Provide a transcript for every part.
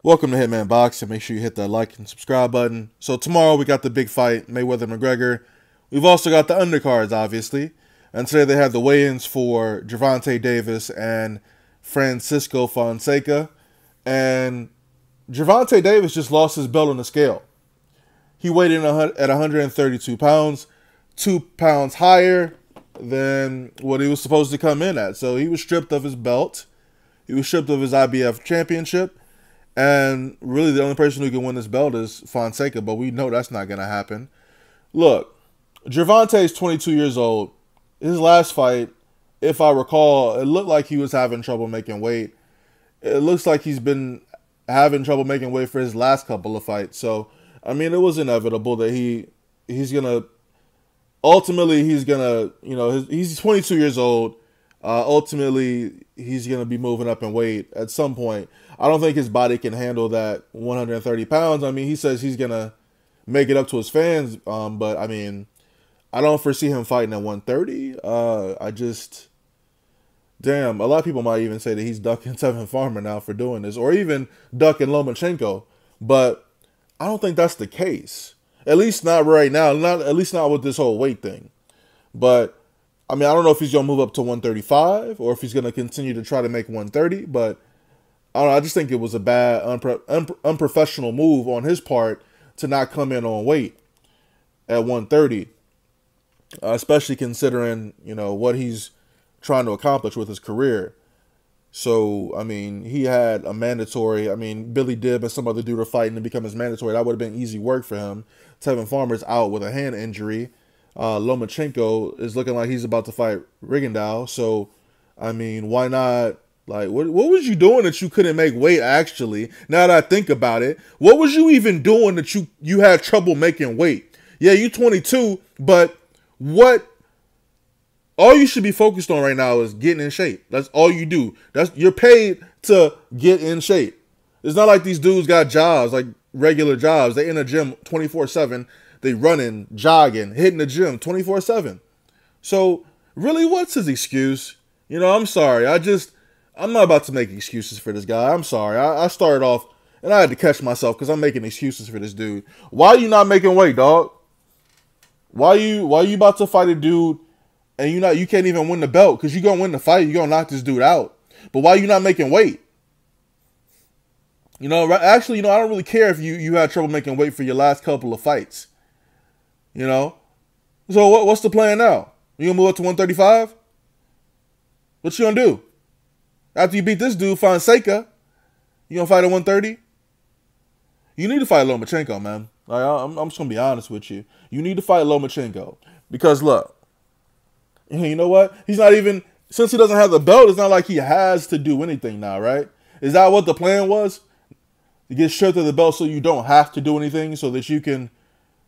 Welcome to Hitman Boxing. Make sure you hit that like and subscribe button. So tomorrow we got the big fight, Mayweather-McGregor. We've also got the undercards, obviously. And today they have the weigh-ins for Gervonta Davis and Francisco Fonseca. And Gervonta Davis just lost his belt on the scale. He weighed in at 132 pounds, 2 pounds higher than what he was supposed to come in at. So he was stripped of his belt. He was stripped of his IBF championship. And really the only person who can win this belt is Fonseca, but we know that's not going to happen. Look, Gervonta is 22 years old. His last fight, if I recall, it looked like he was having trouble making weight. It looks like he's been having trouble making weight for his last couple of fights. So, I mean, it was inevitable that he's going to, ultimately he's going to, he's 22 years old. Ultimately, he's going to be moving up in weight at some point. I don't think his body can handle that 130 pounds. I mean, he says he's going to make it up to his fans. But, I mean, I don't foresee him fighting at 130. Damn, a lot of people might even say that he's ducking Tevin Farmer now for doing this. Or even ducking Lomachenko. But I don't think that's the case. At least not right now. At least not with this whole weight thing. But I mean, I don't know if he's going to move up to 135 or if he's going to continue to try to make 130. But I don't know. I just think it was a bad, unprofessional move on his part to not come in on weight at 130. Especially considering, what he's trying to accomplish with his career. So, I mean, he had a mandatory. I mean, Billy Dib and some other dude are fighting to become his mandatory. That would have been easy work for him. Tevin Farmer's out with a hand injury. Lomachenko is looking like he's about to fight Rigondeaux. So, I mean, why not? Like, what was you doing that you couldn't make weight, actually? Now that I think about it, what was you even doing that you had trouble making weight? Yeah, you 22, but what? All you should be focused on right now is getting in shape. That's all you do. You're paid to get in shape. It's not like these dudes got jobs, like regular jobs. They in a gym 24/7. They running, jogging, hitting the gym 24/7. So really, what's his excuse? I'm sorry. I'm not about to make excuses for this guy. I'm sorry. I started off and I had to catch myself because I'm making excuses for this dude. Why are you not making weight, dog? Why you about to fight a dude and you can't even win the belt? Because you're gonna win the fight, you're gonna knock this dude out. But why are you not making weight? Actually, I don't really care if you had trouble making weight for your last couple of fights. So what's the plan now? You gonna move up to 135? What you gonna do? After you beat this dude, Fonseca, you gonna fight at 130? You need to fight Lomachenko, man. I'm just gonna be honest with you. You need to fight Lomachenko. Because look, you know what? He's not even, since he doesn't have the belt, it's not like he has to do anything now, right? Is that what the plan was? To get stripped of the belt so you don't have to do anything, so that you can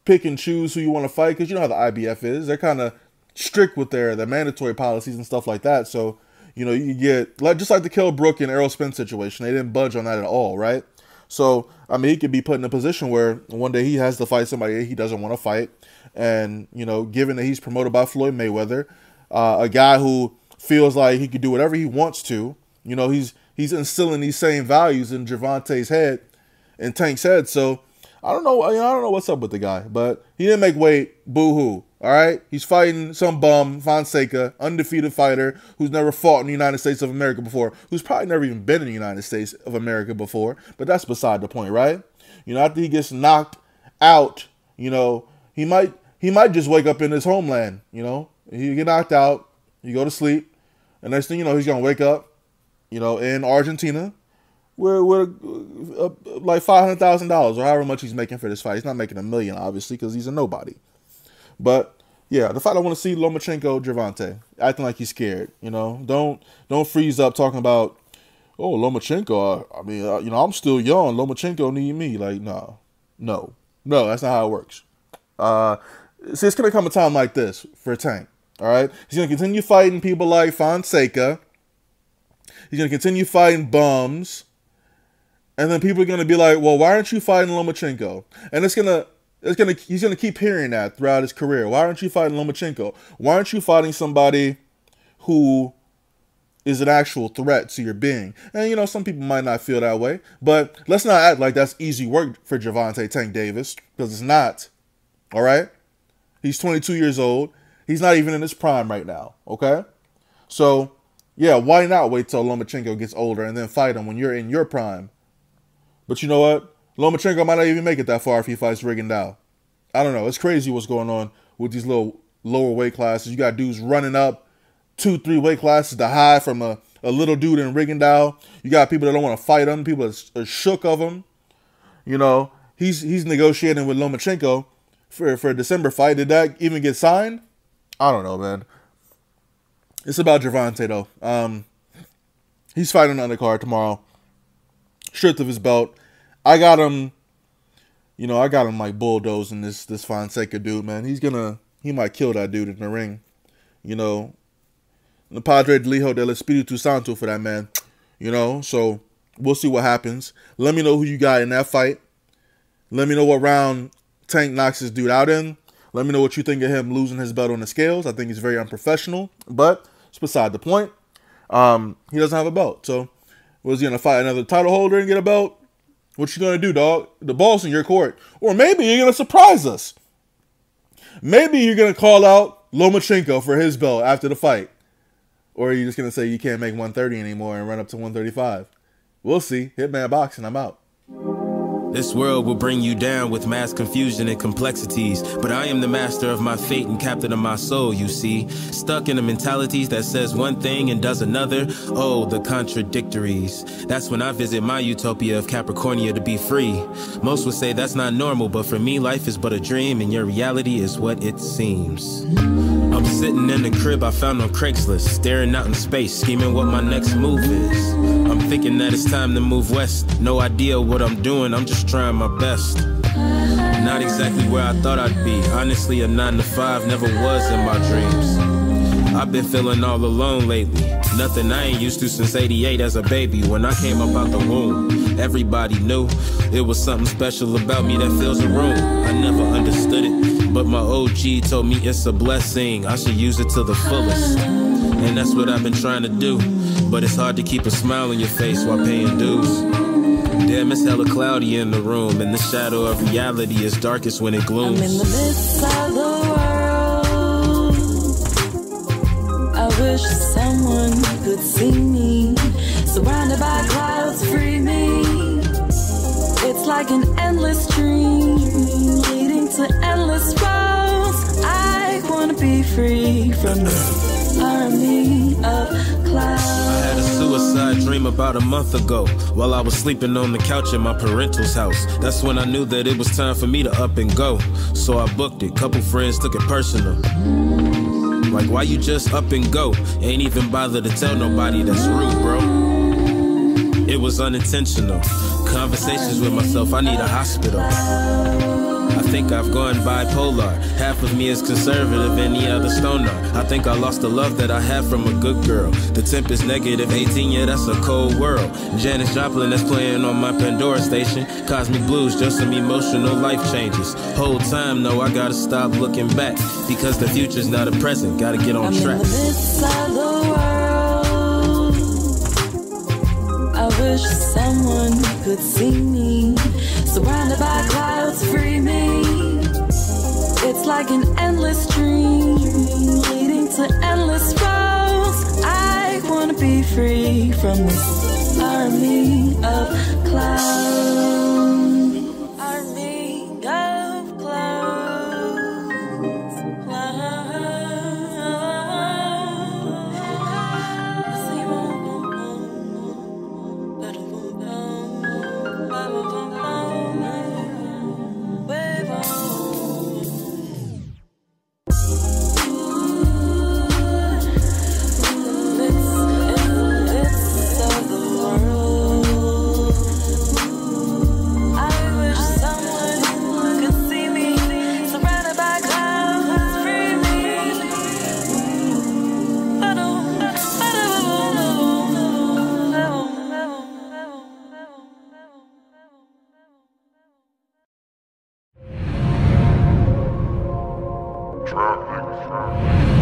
pick and choose who you want to fight? Because you know how the IBF is. They're kind of strict with their mandatory policies and stuff like that. So, you get, just like the Kell Brook and Errol Spence situation, they didn't budge on that at all, right? So, I mean, he could be put in a position where one day he has to fight somebody he doesn't want to fight. And, given that he's promoted by Floyd Mayweather, a guy who feels like he could do whatever he wants to, he's instilling these same values in Gervonta's head and Tank's head. So, I don't know. I don't know what's up with the guy, but he didn't make weight. Boo-hoo. All right? He's fighting some bum, Fonseca, undefeated fighter who's never fought in the United States of America before, who's probably never even been in the United States of America before, but that's beside the point, right? After he gets knocked out, he might just wake up in his homeland, He get knocked out, you go to sleep, and next thing you know, he's going to wake up, in Argentina, with like $500,000 or however much he's making for this fight. He's not making $1 million, obviously, because he's a nobody. But yeah, the fight I want to see, Lomachenko, Gervonta, acting like he's scared. Don't freeze up talking about, oh, Lomachenko. I mean, I'm still young. Lomachenko need me. Like, no, that's not how it works. See, it's gonna come a time like this for Tank. All right, he's gonna continue fighting people like Fonseca. He's gonna continue fighting bums. And then people are going to be like, well, why aren't you fighting Lomachenko? And he's going to keep hearing that throughout his career. Why aren't you fighting Lomachenko? Why aren't you fighting somebody who is an actual threat to your being. And, you know, some people might not feel that way, but let's not act like that's easy work for Gervonta Tank Davis, because it's not. All right? He's 22 years old. He's not even in his prime right now, okay? So, yeah, why not wait till Lomachenko gets older and then fight him when you're in your prime? But you know what? Lomachenko might not even make it that far if he fights Rigondeaux. I don't know. It's crazy what's going on with these little lower weight classes. You got dudes running up 2-3 weight classes to hide from a little dude in Rigondeaux. You got people that don't want to fight him. People are shook of him. You know, he's negotiating with Lomachenko for a December fight. Did that even get signed? I don't know, man. It's about Gervonta, though. He's fighting on the undercard tomorrow. Stripped of his belt. I got him, you know, like bulldozing this Fonseca dude, man. He might kill that dude in the ring. You know, the Padre del Hijo del Espíritu Santo for that man. You know, so we'll see what happens. Let me know who you got in that fight. Let me know what round Tank knocks this dude out in. Let me know what you think of him losing his belt on the scales. I think he's very unprofessional, but it's beside the point. He doesn't have a belt. So was he going to fight another title holder and get a belt? What you going to do, dog? The ball's in your court. Or maybe you're going to surprise us. Maybe you're going to call out Lomachenko for his belt after the fight. Or are you just going to say you can't make 130 anymore and run up to 135? We'll see. Hitman Boxing, I'm out. This world will bring you down with mass confusion and complexities, but I am the master of my fate and captain of my soul, you see. Stuck in the mentalities that says one thing and does another, oh, the contradictories. That's when I visit my utopia of Capricornia to be free. Most would say that's not normal, but for me, life is but a dream, and your reality is what it seems. I'm sitting in the crib I found on Craigslist, staring out in space, scheming what my next move is. I'm thinking that it's time to move west. No idea what I'm doing, I'm just trying my best. Not exactly where I thought I'd be. Honestly, a 9 to 5 never was in my dreams. I've been feeling all alone lately. Nothing I ain't used to since '88 as a baby. When I came up out the womb, everybody knew it was something special about me that fills a room. I never understood it, but my OG told me it's a blessing. I should use it to the fullest. And that's what I've been trying to do. But it's hard to keep a smile on your face while paying dues. Damn, it's hella cloudy in the room, and the shadow of reality is darkest when it glooms. I'm in the midst of the world. I wish someone could see me. Surrounded by clouds, free me. It's like an endless dream, leading to endless roads. I wanna be free from this army of clouds. I had a suicide dream about a month ago, while I was sleeping on the couch in my parental's house. That's when I knew that it was time for me to up and go. So I booked it, couple friends took it personal. Like, why you just up and go? Ain't even bother to tell nobody, that's rude, bro. It was unintentional. Conversations with myself, I need a hospital. I think I've gone bipolar. Half of me is conservative, any other stoner. I think I lost the love that I had from a good girl. The temp is negative 18, yeah, that's a cold world. Janis Joplin that's playing on my Pandora station. Cosmic Blues, just some emotional life changes. Whole time, no, I gotta stop looking back, because the future's not a present, gotta get on track. I'm in the midst of the world. I wish someone could see me. Surrounded by clouds, free me. It's like an endless dream, leading to endless roads. I wanna be free from this army of clouds. Army of clouds. Traffic.